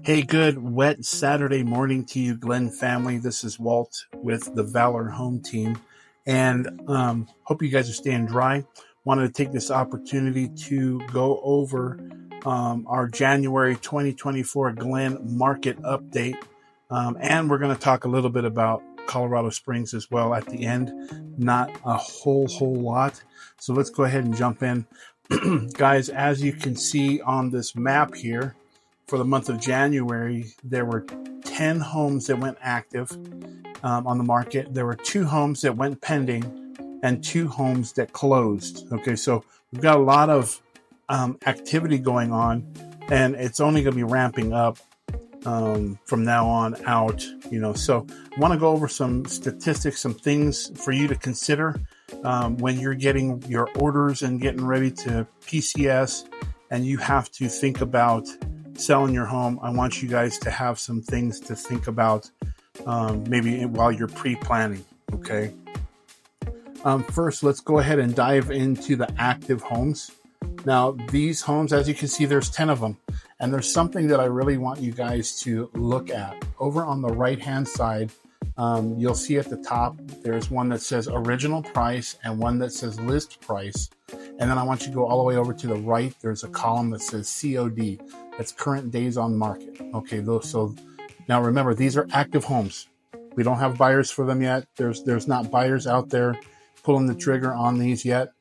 Hey, good wet Saturday morning to you, Glen family. This is Walt with the Valor Home Team, and hope you guys are staying dry. Wanted to take this opportunity to go over our January 2024 Glen market update, and we're going to talk a little bit about Colorado Springs as well at the end. Not a whole lot, so let's go ahead and jump in. Guys, as you can see on this map here, for the month of January, there were 10 homes that went active on the market. There were 2 homes that went pending and 2 homes that closed. Okay, so we've got a lot of activity going on, and it's only going to be ramping up from now on out. So I want to go over some statistics, some things for you to consider when you're getting your orders and getting ready to PCS, and you have to think about selling your home. I want you guys to have some things to think about maybe while you're pre-planning. Okay. First, let's go ahead and dive into the active homes. Now, these homes, as you can see, there's 10 of them, and there's something that I really want you guys to look at. Over on the right-hand side, you'll see at the top, there's one that says original price and one that says list price. And then I want you to go all the way over to the right. There's a column that says COD. That's current days on market. Okay, so now remember, these are active homes. We don't have buyers for them yet. There's not buyers out there pulling the trigger on these yet.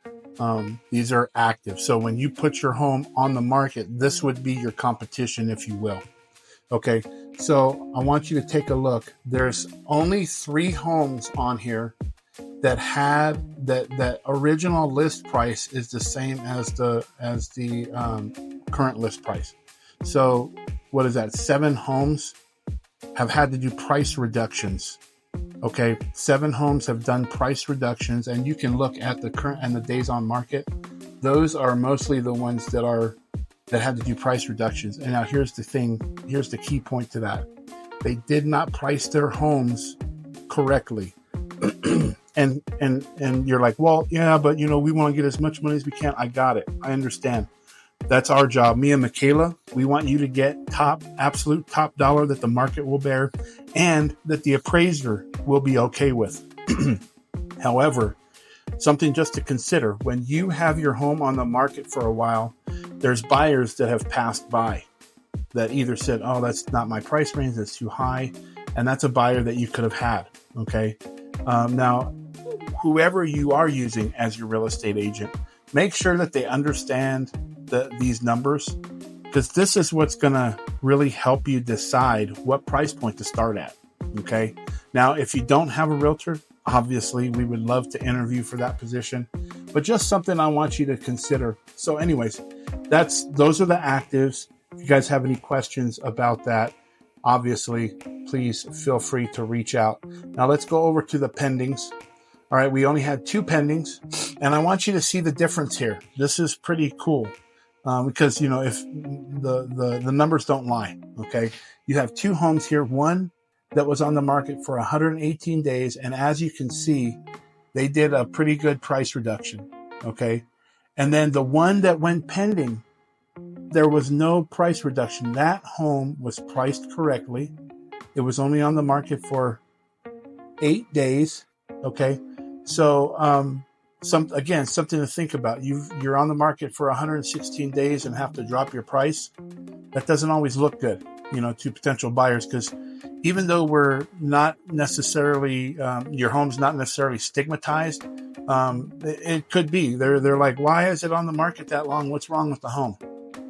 These are active. So when you put your home on the market, this would be your competition, if you will. Okay, so I want you to take a look. There's only 3 homes on here that had that original list price is the same as the current list price. So what is that? 7 homes have had to do price reductions. Okay, 7 homes have done price reductions, and you can look at the current and the days on market. Those are mostly the ones that had to do price reductions. And now here's the thing. Here's the key point to that. They did not price their homes correctly. and you're like, well, yeah, but we want to get as much money as we can. I got it. I understand. That's our job. Me and Michaela, we want you to get absolute top dollar that the market will bear and that the appraiser will be okay with. However, something just to consider, when you have your home on the market for a while, there's buyers that have passed by that either said, oh, that's not my price range, that's too high. And that's a buyer that you could have had. Okay. Now, whoever you are using as your real estate agent, make sure that they understand these numbers, because this is what's going to really help you decide what price point to start at. Okay. Now, if you don't have a realtor, obviously we would love to interview for that position, but just something I want you to consider. So anyways, those are the actives. If you guys have any questions about that, obviously, please feel free to reach out. Now let's go over to the pendings. All right. We only had 2 pendings, and I want you to see the difference here. This is pretty cool. Because, if the numbers don't lie, okay, you have 2 homes here, one that was on the market for 118 days. And as you can see, they did a pretty good price reduction. Okay. And then the one that went pending, there was no price reduction. That home was priced correctly. It was only on the market for 8 days. Okay. So, something to think about. You're on the market for 116 days and have to drop your price. That doesn't always look good, to potential buyers, because even though we're not necessarily, your home's not necessarily stigmatized, it could be. They're like, why is it on the market that long? What's wrong with the home?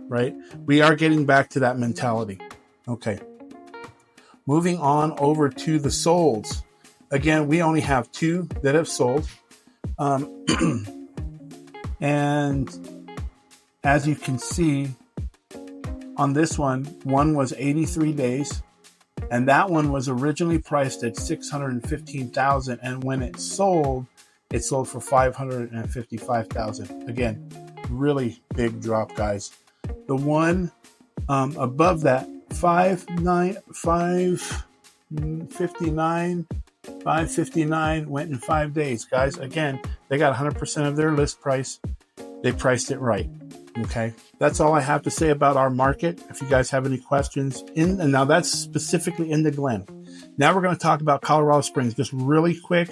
Right? We are getting back to that mentality. Okay. Moving on over to the solds. Again, we only have 2 that have sold. And as you can see on this one was 83 days, and that one was originally priced at $615,000, and when it sold for $555,000. Again, really big drop, guys. The one above that, 559 went in 5 days, guys. Again, they got 100% of their list price. They priced it right. Okay, that's all I have to say about our market. If you guys have any questions, and now that's specifically in the Glen. Now we're going to talk about Colorado Springs just really quick.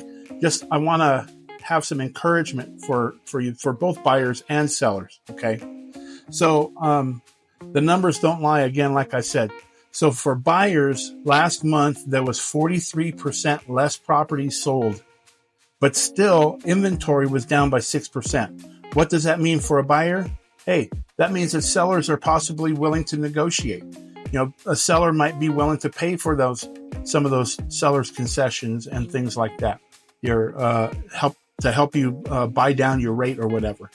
I want to have some encouragement for you, for both buyers and sellers. Okay, so the numbers don't lie again, like I said. So for buyers, last month there was 43% less properties sold, but still inventory was down by 6%. What does that mean for a buyer? Hey, that means that sellers are possibly willing to negotiate. A seller might be willing to pay for some of those sellers' concessions and things like that. Help you buy down your rate or whatever.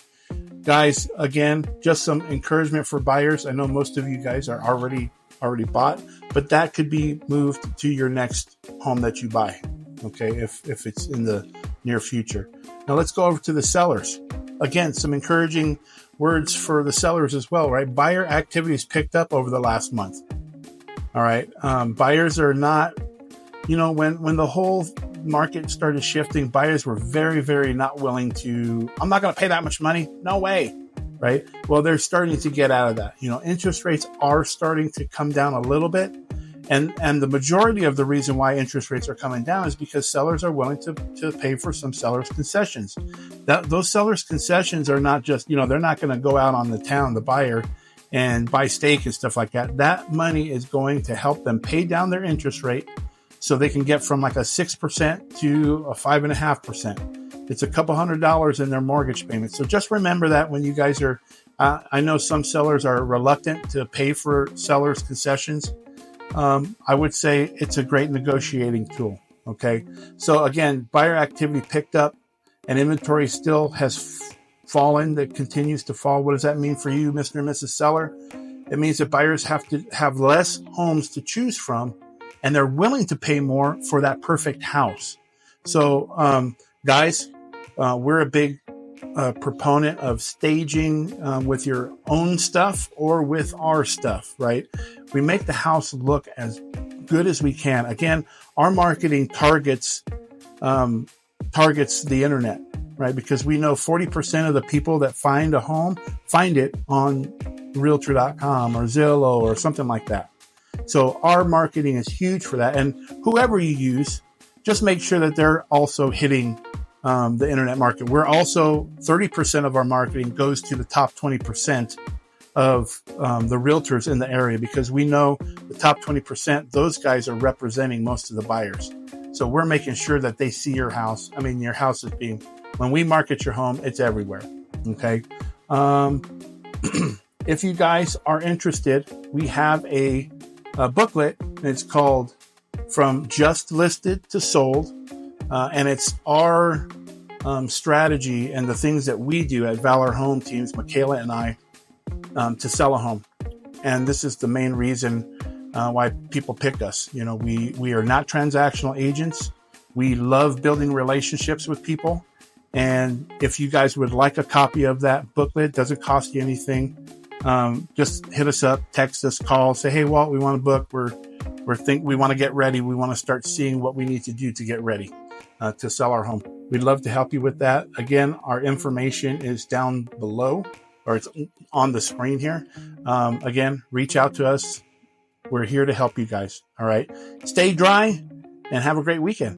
Guys, again, just some encouragement for buyers. I know most of you guys are already bought, but that could be moved to your next home that you buy. Okay, if it's in the near future. Now let's go over to the sellers. Again, some encouraging words for the sellers as well, right? Buyer activity has picked up over the last month. All right. Buyers are not, when the whole market started shifting, buyers were very, very not willing to, I'm not going to pay that much money. No way. Right. Well, they're starting to get out of that. Interest rates are starting to come down a little bit. And the majority of the reason why interest rates are coming down is because sellers are willing to pay for some sellers' concessions. Those sellers' concessions are not just, they're not going to go out on the town, the buyer, and buy steak and stuff like that. That money is going to help them pay down their interest rate so they can get from like a 6% to a 5.5%. It's a couple $100 in their mortgage payment. So just remember that when you guys are, I know some sellers are reluctant to pay for sellers' concessions. I would say it's a great negotiating tool. Okay. So again, buyer activity picked up and inventory still has fallen. That continues to fall. What does that mean for you, Mr. and Mrs. Seller? It means that buyers have to have less homes to choose from and they're willing to pay more for that perfect house. So, guys, we're a big proponent of staging with your own stuff or with our stuff, right? We make the house look as good as we can. Again, our marketing targets the internet, right? Because we know 40% of the people that find a home find it on realtor.com or Zillow or something like that. So our marketing is huge for that. And whoever you use, just make sure that they're also hitting the internet market. We're also 30% of our marketing goes to the top 20% of the realtors in the area, because we know the top 20%, those guys are representing most of the buyers. So we're making sure that they see your house. I mean, your house is being, when we market your home, it's everywhere. Okay. If you guys are interested, we have a booklet. It's called From Just Listed to Sold. And it's our strategy and the things that we do at Valor Home Teams, Michaela and I, to sell a home. And this is the main reason why people pick us. We are not transactional agents. We love building relationships with people. And if you guys would like a copy of that booklet, it doesn't cost you anything. Just hit us up, text us, call, say, hey, Walt, we want to book. We want to get ready. We want to start seeing what we need to do to get ready to sell our home. We'd love to help you with that. Again, our information is down below, or it's on the screen here. Again, reach out to us. We're here to help you guys. All right. Stay dry and have a great weekend.